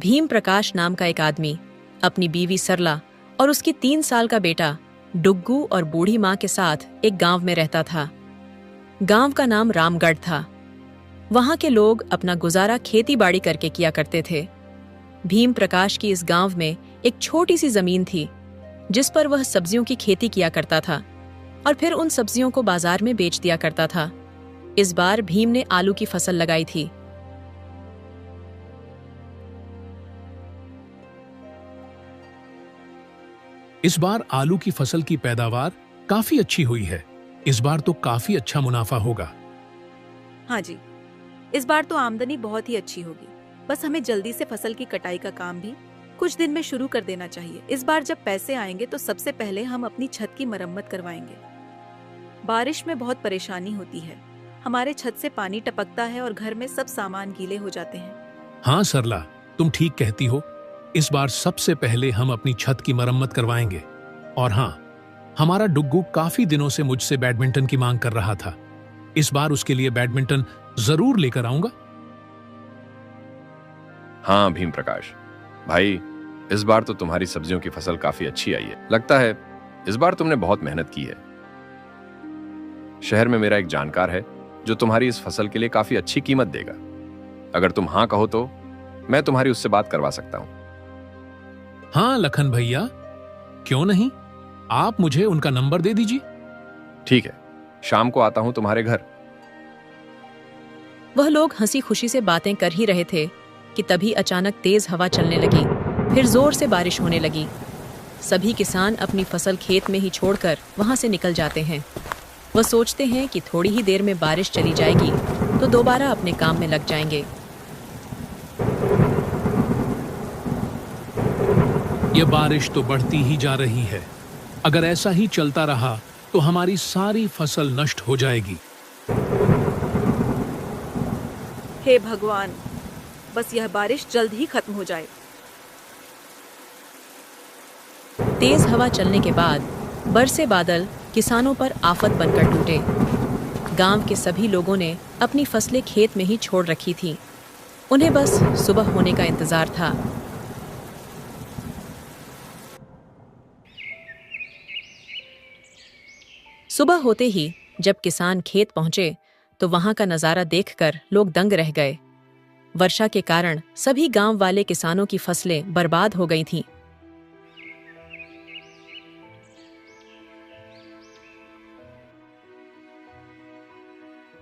भीम प्रकाश नाम का एक आदमी अपनी बीवी सरला और उसकी 3 साल का बेटा डुग्गू और बूढ़ी माँ के साथ एक गांव में रहता था। गांव का नाम रामगढ़ था। वहां के लोग अपना गुजारा खेती बाड़ी करके किया करते थे। भीम प्रकाश की इस गांव में एक छोटी सी जमीन थी जिस पर वह सब्जियों की खेती किया करता था और फिर उन सब्जियों को बाजार में बेच दिया करता था। इस बार भीम ने आलू की फसल लगाई थी। इस बार आलू की फसल की पैदावार काफी अच्छी हुई है। इस बार तो काफी अच्छा मुनाफा होगा। हाँ जी, इस बार तो आमदनी बहुत ही अच्छी होगी। बस हमें जल्दी से फसल की कटाई का काम भी कुछ दिन में शुरू कर देना चाहिए। इस बार जब पैसे आएंगे तो सबसे पहले हम अपनी छत की मरम्मत करवाएंगे। बारिश में बहुत परेशानी होती है। हमारे छत से पानी टपकता है और घर में सब सामान गीले हो जाते हैं। हाँ सरला, तुम ठीक कहती हो। इस बार सबसे पहले हम अपनी छत की मरम्मत करवाएंगे। और हाँ, हमारा डुग्गू काफी दिनों से मुझसे बैडमिंटन की मांग कर रहा था। इस बार उसके लिए बैडमिंटन जरूर लेकर आऊंगा। हाँ भीम प्रकाश भाई, इस बार तो तुम्हारी सब्जियों की फसल काफी अच्छी आई है। लगता है इस बार तुमने बहुत मेहनत की है। शहर में मेरा एक जानकार है जो तुम्हारी इस फसल के लिए काफी अच्छी कीमत देगा। अगर तुम हाँ कहो तो मैं तुम्हारी उससे बात करवा सकता हूं। हाँ लखन भैया, क्यों नहीं, आप मुझे उनका नंबर दे दीजिए। ठीक है, शाम को आता हूं तुम्हारे घर। वह लोग हंसी खुशी से बातें कर ही रहे थे कि तभी अचानक तेज हवा चलने लगी। फिर जोर से बारिश होने लगी। सभी किसान अपनी फसल खेत में ही छोड़कर वहां से निकल जाते हैं। वह सोचते हैं कि थोड़ी ही देर में बारिश चली जाएगी तो दोबारा अपने काम में लग जाएंगे। यह बारिश तो बढ़ती ही जा रही है। अगर ऐसा ही चलता रहा तो हमारी सारी फसल नष्ट हो जाएगी। हे भगवान, बस यह बारिश जल्द ही खत्म हो जाए। तेज हवा चलने के बाद बरसे बादल किसानों पर आफत बनकर टूटे। गांव के सभी लोगों ने अपनी फसलें खेत में ही छोड़ रखी थीं। उन्हें बस सुबह होने का इंतजार था। सुबह होते ही जब किसान खेत पहुंचे तो वहां का नजारा देखकर लोग दंग रह गए। वर्षा के कारण सभी गांव वाले किसानों की फसलें बर्बाद हो गई थीं।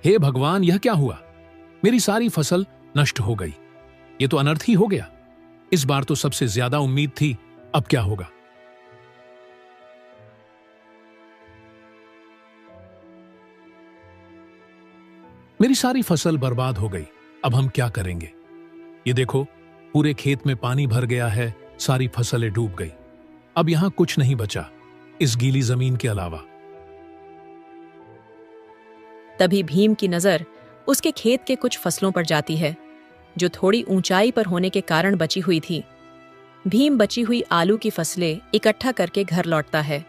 हे भगवान, यह क्या हुआ? मेरी सारी फसल नष्ट हो गई। ये तो अनर्थ ही हो गया। इस बार तो सबसे ज्यादा उम्मीद थी। अब क्या होगा? मेरी सारी फसल बर्बाद हो गई। अब हम क्या करेंगे? ये देखो, पूरे खेत में पानी भर गया है। सारी फसलें डूब गई। अब यहां कुछ नहीं बचा इस गीली जमीन के अलावा। तभी भीम की नजर उसके खेत के कुछ फसलों पर जाती है जो थोड़ी ऊंचाई पर होने के कारण बची हुई थी। भीम बची हुई आलू की फसलें इकट्ठा करके घर लौटता है।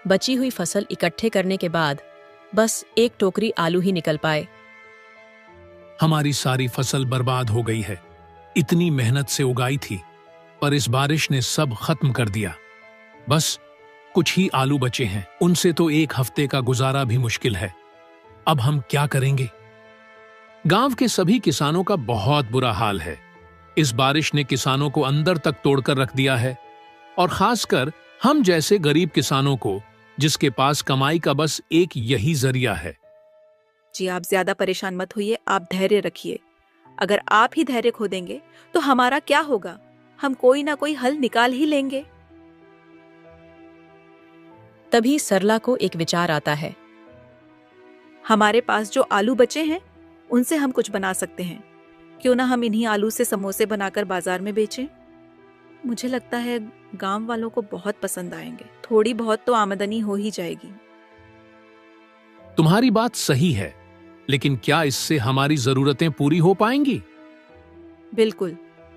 बची हुई फसल इकट्ठे करने के बाद बस एक टोकरी आलू ही निकल पाए। हमारी सारी फसल बर्बाद हो गई है। इतनी मेहनत से उगाई थी, पर इस बारिश ने सब खत्म कर दिया। बस कुछ ही आलू बचे हैं। उनसे तो एक हफ्ते का गुजारा भी मुश्किल है। अब हम क्या करेंगे? गांव के सभी किसानों का बहुत बुरा हाल है। इस बारिश ने किसानों को अंदर तक तोड़कर रख दिया है, और खासकर हम जैसे गरीब किसानों को, जिसके पास कमाई का बस एक यही जरिया है। जी, आप ज्यादा परेशान मत होइए, आप धैर्य रखिए। अगर आप ही धैर्य खो देंगे तो हमारा क्या होगा? हम कोई ना कोई हल निकाल ही लेंगे। तभी सरला को एक विचार आता है। हमारे पास जो आलू बचे हैं उनसे हम कुछ बना सकते हैं। क्यों ना हम इन्हीं आलू से समोसे बनाकर बाजार में बेचें? मुझे लगता है गांव वालों को बहुत पसंद आएंगे। थोड़ी बहुत तो आमदनी हो ही जाएगी। तुम्हारी बात सही है, लेकिन क्या इससे हमारी जरूरतें पूरी हो पाएंगी? बिल्कुल,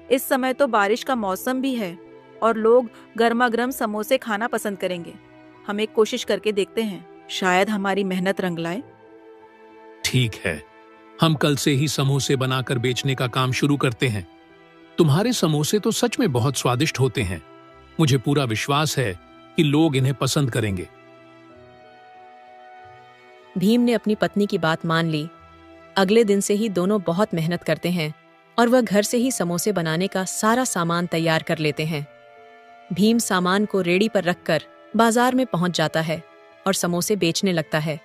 इस समय तो बारिश का मौसम भी है। और लोग गर्मा गर्म समोसे खाना पसंद करेंगे। हम एक कोशिश करके देखते हैं, शायद हमारी मेहनत रंग लाए। ठीक है, हम कल से ही समोसे बनाकर बेचने का काम शुरू करते हैं। तुम्हारे समोसे तो सच में बहुत स्वादिष्ट होते हैं। मुझे पूरा विश्वास है कि लोग इन्हें पसंद करेंगे। भीम ने अपनी पत्नी की बात मान ली। अगले दिन से ही दोनों बहुत मेहनत करते हैं और वह घर से ही समोसे बनाने का सारा सामान तैयार कर लेते हैं। भीम सामान को रेडी पर रखकर बाजार में पहुंच जाता है और समोसे बेचने लगता है।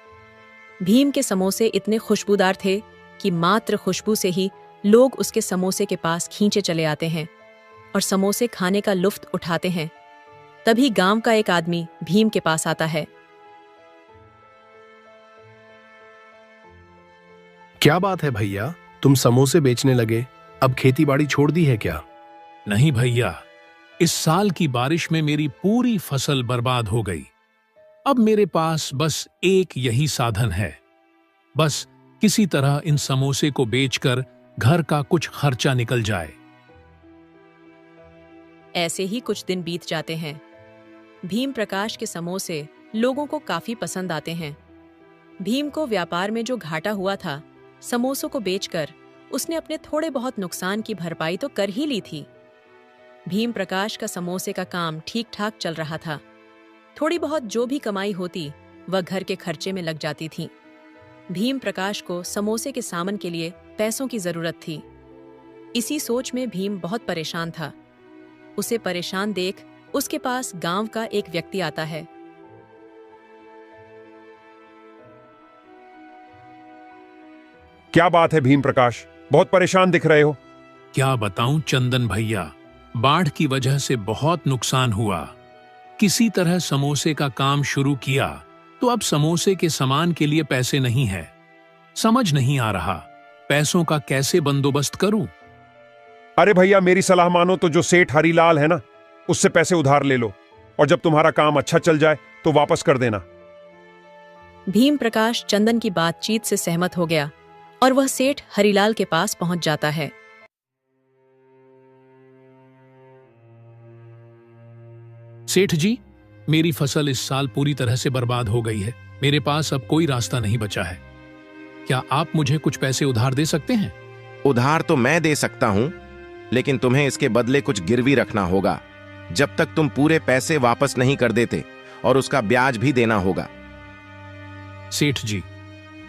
भीम के समोसे इतने खुशबूदार थे कि मात्र खुशबू से ही लोग उसके समोसे के पास खींचे चले आते हैं और समोसे खाने का लुत्फ उठाते हैं। तभी गांव का एक आदमी भीम के पास आता है। क्या बात है भैया, तुम समोसे बेचने लगे? अब खेती बाड़ी छोड़ दी है क्या? नहीं भैया, इस साल की बारिश में मेरी पूरी फसल बर्बाद हो गई। अब मेरे पास बस एक यही साधन है, बस किसी तरह इन समोसे को बेचकर घर का कुछ खर्चा निकल जाए। ऐसे ही कुछ दिन बीत जाते हैं। भीम प्रकाश के समोसे लोगों को काफी पसंद आते हैं। भीम को व्यापार में जो घाटा हुआ था, समोसों को बेचकर उसने अपने थोड़े बहुत नुकसान की भरपाई तो कर ही ली थी। भीम प्रकाश का समोसे का काम ठीक ठाक चल रहा था। थोड़ी बहुत जो भी कमाई होती वह घर के खर्चे में लग जाती थी। भीम प्रकाश को समोसे के सामान के लिए पैसों की जरूरत थी। इसी सोच में भीम बहुत परेशान था। उसे परेशान देख उसके पास गांव का एक व्यक्ति आता है। क्या बात है भीम प्रकाश, बहुत परेशान दिख रहे हो। क्या बताऊं चंदन भैया, बाढ़ की वजह से बहुत नुकसान हुआ। किसी तरह समोसे का काम शुरू किया तो अब समोसे के सामान के लिए पैसे नहीं है। समझ नहीं आ रहा पैसों का कैसे बंदोबस्त करूं। अरे भैया, मेरी सलाह मानो तो जो सेठ हरीलाल है ना, उससे पैसे उधार ले लो और जब तुम्हारा काम अच्छा चल जाए तो वापस कर देना। भीम प्रकाश चंदन की बातचीत से सहमत हो गया और वह सेठ हरीलाल के पास पहुंच जाता है। सेठ जी, मेरी फसल इस साल पूरी तरह से बर्बाद हो गई है। मेरे पास अब कोई रास्ता नहीं बचा है। क्या आप मुझे कुछ पैसे उधार दे सकते हैं? उधार तो मैं दे सकता हूं, लेकिन तुम्हें इसके बदले कुछ गिरवी रखना होगा। जब तक तुम पूरे पैसे वापस नहीं कर देते, और उसका ब्याज भी देना होगा। सेठ जी,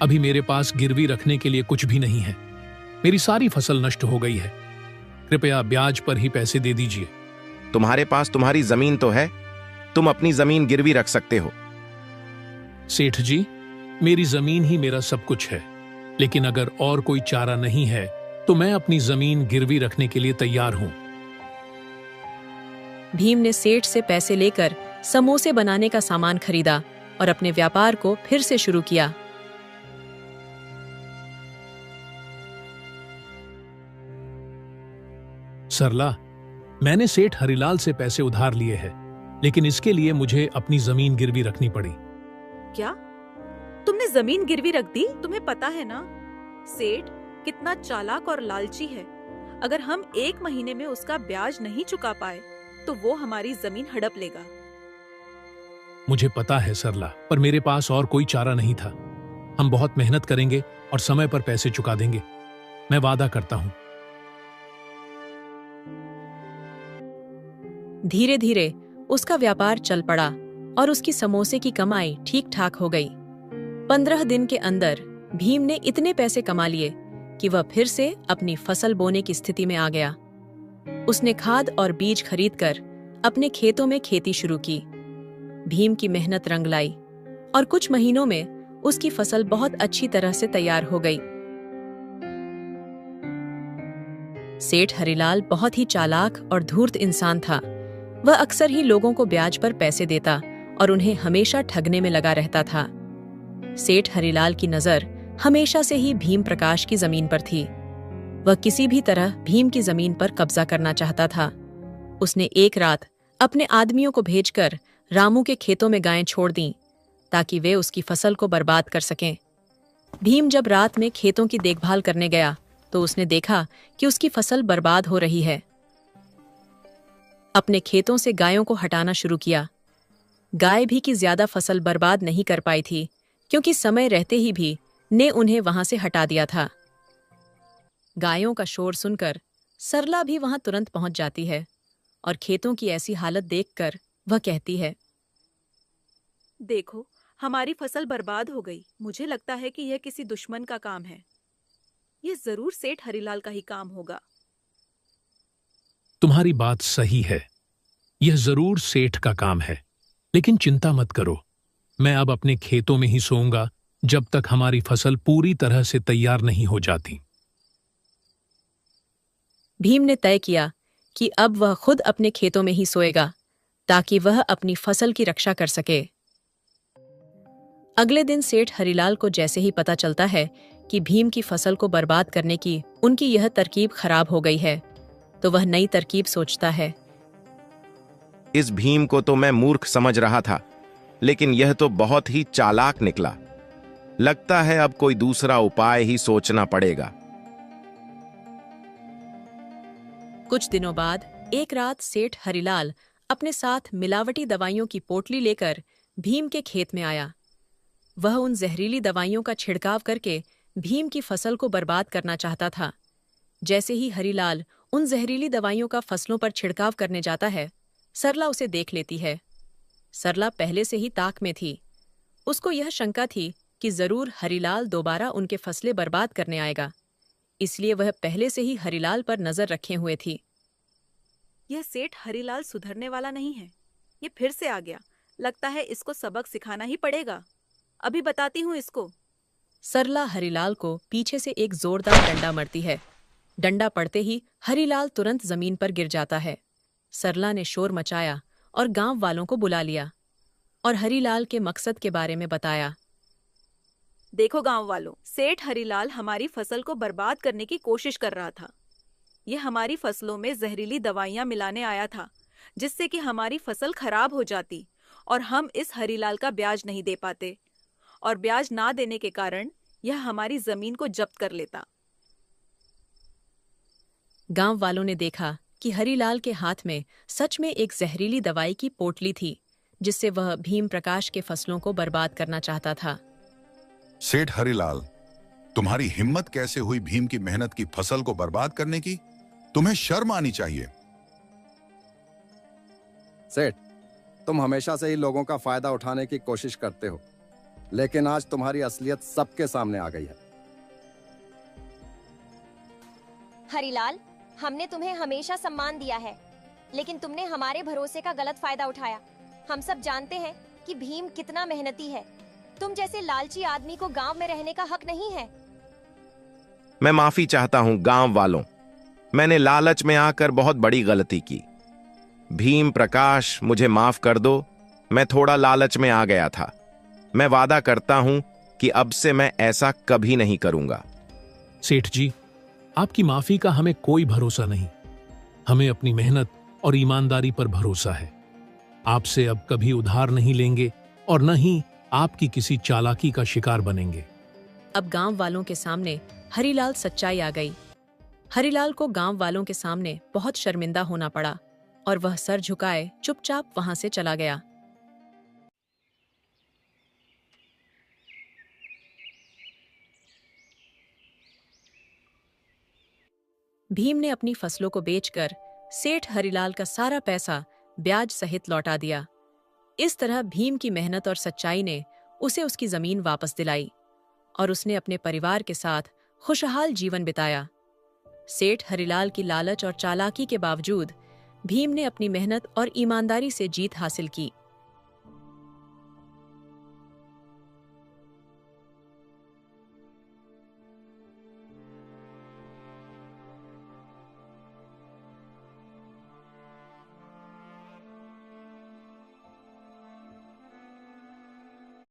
अभी मेरे पास गिरवी रखने के लिए कुछ भी नहीं है। मेरी सारी फसल नष्ट हो गई है। कृपया ब्याज पर ही पैसे दे दीजिए। तुम्हारे पास तुम्हारी जमीन तो है, तुम अपनी जमीन गिरवी रख सकते हो। सेठ जी, मेरी जमीन ही मेरा सब कुछ है, लेकिन अगर और कोई चारा नहीं है तो मैं अपनी जमीन गिरवी रखने के लिए तैयार हूं। भीम ने सेठ से पैसे लेकर समोसे बनाने का सामान खरीदा और अपने व्यापार को फिर से शुरू किया। सरला, मैंने सेठ हरिलाल से पैसे उधार लिए हैं, लेकिन इसके लिए मुझे अपनी जमीन गिरवी रखनी पड़ी। क्या तुमने जमीन गिरवी रख दी? तुम्हें पता है ना सेठ कितना चालाक और लालची है। अगर हम 1 महीने में उसका ब्याज नहीं चुका पाए तो वो हमारी जमीन हड़प लेगा। मुझे पता है सरला, पर मेरे पास और कोई चारा नहीं था। हम बहुत मेहनत करेंगे और समय पर पैसे चुका देंगे, मैं वादा करता हूं। धीरे धीरे उसका व्यापार चल पड़ा और उसकी समोसे की कमाई ठीक ठाक हो गई। 15 दिन के अंदर भीम ने इतने पैसे कमा लिए कि वह फिर से अपनी फसल बोने की स्थिति में आ गया। उसने खाद और बीज खरीदकर अपने खेतों में खेती शुरू की। भीम की मेहनत रंग लाई और कुछ महीनों में उसकी फसल बहुत अच्छी तरह से तैयार हो गई। सेठ हरिलाल बहुत ही चालाक और धूर्त इंसान था। वह अक्सर ही लोगों को ब्याज पर पैसे देता और उन्हें हमेशा ठगने में लगा रहता था। सेठ हरिलाल की नजर हमेशा से ही भीम प्रकाश की जमीन पर थी। वह किसी भी तरह भीम की जमीन पर कब्जा करना चाहता था। उसने एक रात अपने आदमियों को भेजकर रामू के खेतों में गायें छोड़ दीं ताकि वे उसकी फसल को बर्बाद कर सकें। भीम जब रात में खेतों की देखभाल करने गया तो उसने देखा कि उसकी फसल बर्बाद हो रही है। अपने खेतों से गायों को हटाना शुरू किया। गाय भी की ज्यादा फसल बर्बाद नहीं कर पाई थी, क्योंकि समय रहते ही भी ने उन्हें वहां से हटा दिया था। गायों का शोर सुनकर सरला भी वहां तुरंत पहुंच जाती है और खेतों की ऐसी हालत देखकर वह कहती है, देखो, हमारी फसल बर्बाद हो गई। मुझे लगता है कि यह किसी दुश्मन का काम है। यह जरूर सेठ हरिलाल का ही काम होगा। तुम्हारी बात सही है, यह जरूर सेठ का काम है। लेकिन चिंता मत करो, मैं अब अपने खेतों में ही सोऊंगा जब तक हमारी फसल पूरी तरह से तैयार नहीं हो जाती। भीम ने तय किया कि अब वह खुद अपने खेतों में ही सोएगा, ताकि वह अपनी फसल की रक्षा कर सके। अगले दिन सेठ हरिलाल को जैसे ही पता चलता है कि भीम की फसल को बर्बाद करने की उनकी यह तरकीब खराब हो गई है, तो वह नई तरकीब सोचता है। इस भीम को तो मैं मूर्ख समझ रहा था, लेकिन यह तो बहुत ही चालाक निकला। लगता है अब कोई दूसरा उपाय ही सोचना पड़ेगा। कुछ दिनों बाद एक रात सेठ हरिलाल अपने साथ मिलावटी दवाइयों की पोटली लेकर भीम के खेत में आया। वह उन जहरीली दवाइयों का छिड़काव करके भीम की फसल को बर्बाद करना चाहता था। जैसे ही हरिलाल उन जहरीली दवाइयों का फसलों पर छिड़काव करने जाता है, सरला उसे देख लेती है। सरला पहले से ही ताक में थी। उसको यह शंका थी कि जरूर हरिलाल दोबारा उनके फसलें बर्बाद करने आएगा, इसलिए वह पहले से ही हरिलाल पर नजर रखे हुए थी। यह सेठ हरिलाल सुधरने वाला नहीं है। ये फिर से आ गया। लगता है इसको सबक सिखाना ही पड़ेगा। अभी बताती हूँ इसको। सरला हरिलाल को पीछे से एक जोरदार डंडा मारती है। डंडा पड़ते ही हरिलाल तुरंत जमीन पर गिर जाता है। सरला ने शोर मचाया और गांव वालों को बुला लिया और हरिलाल के मकसद के बारे में बताया। देखो गांव वालों, सेठ हरिलाल हमारी फसल को बर्बाद करने की कोशिश कर रहा था। यह हमारी फसलों में जहरीली दवाइयां मिलाने आया था, जिससे कि हमारी फसल खराब हो जाती और हम इस हरिलाल का ब्याज नहीं दे पाते, और ब्याज ना देने के कारण यह हमारी जमीन को जब्त कर लेता। गांव वालों ने देखा कि हरिलाल के हाथ में सच में एक जहरीली दवाई की पोटली थी, जिससे वह भीम प्रकाश के फसलों को बर्बाद करना चाहता था। सेठ हरिलाल, तुम्हारी हिम्मत कैसे हुई भीम की मेहनत की फसल को बर्बाद करने की? तुम्हें शर्म आनी चाहिए। सेठ, तुम हमेशा से ही लोगों का फायदा उठाने की कोशिश करते हो, लेकिन आज तुम्हारी असलियत सबके सामने आ गई है। हरिलाल, हमने तुम्हें हमेशा सम्मान दिया है, लेकिन तुमने हमारे भरोसे का गलत फायदा उठाया। हम सब जानते हैं कि भीम कितना मेहनती है। तुम जैसे लालची आदमी को गांव में रहने का हक नहीं है। मैं माफी चाहता हूं गांव वालों, मैंने लालच में आकर बहुत बड़ी गलती की। भीम प्रकाश, मुझे माफ कर दो, मैं थोड़ा लालच में आ गया था। मैं वादा करता हूं कि अब से मैं ऐसा कभी नहीं करूंगा। सेठ जी, आपकी माफी का हमें कोई भरोसा नहीं। हमें अपनी मेहनत और ईमानदारी पर भरोसा है। आपसे अब कभी उधार नहीं लेंगे और न ही आपकी किसी चालाकी का शिकार बनेंगे। अब गांव वालों के सामने हरिलाल सच्चाई आ गई। हरिलाल को गांव वालों के सामने बहुत शर्मिंदा होना पड़ा और वह सर झुकाए चुपचाप वहां से चला गया। भीम ने अपनी फसलों को बेचकर सेठ हरिलाल का सारा पैसा ब्याज सहित लौटा दिया। इस तरह भीम की मेहनत और सच्चाई ने उसे उसकी जमीन वापस दिलाई और उसने अपने परिवार के साथ खुशहाल जीवन बिताया। सेठ हरिलाल की लालच और चालाकी के बावजूद भीम ने अपनी मेहनत और ईमानदारी से जीत हासिल की।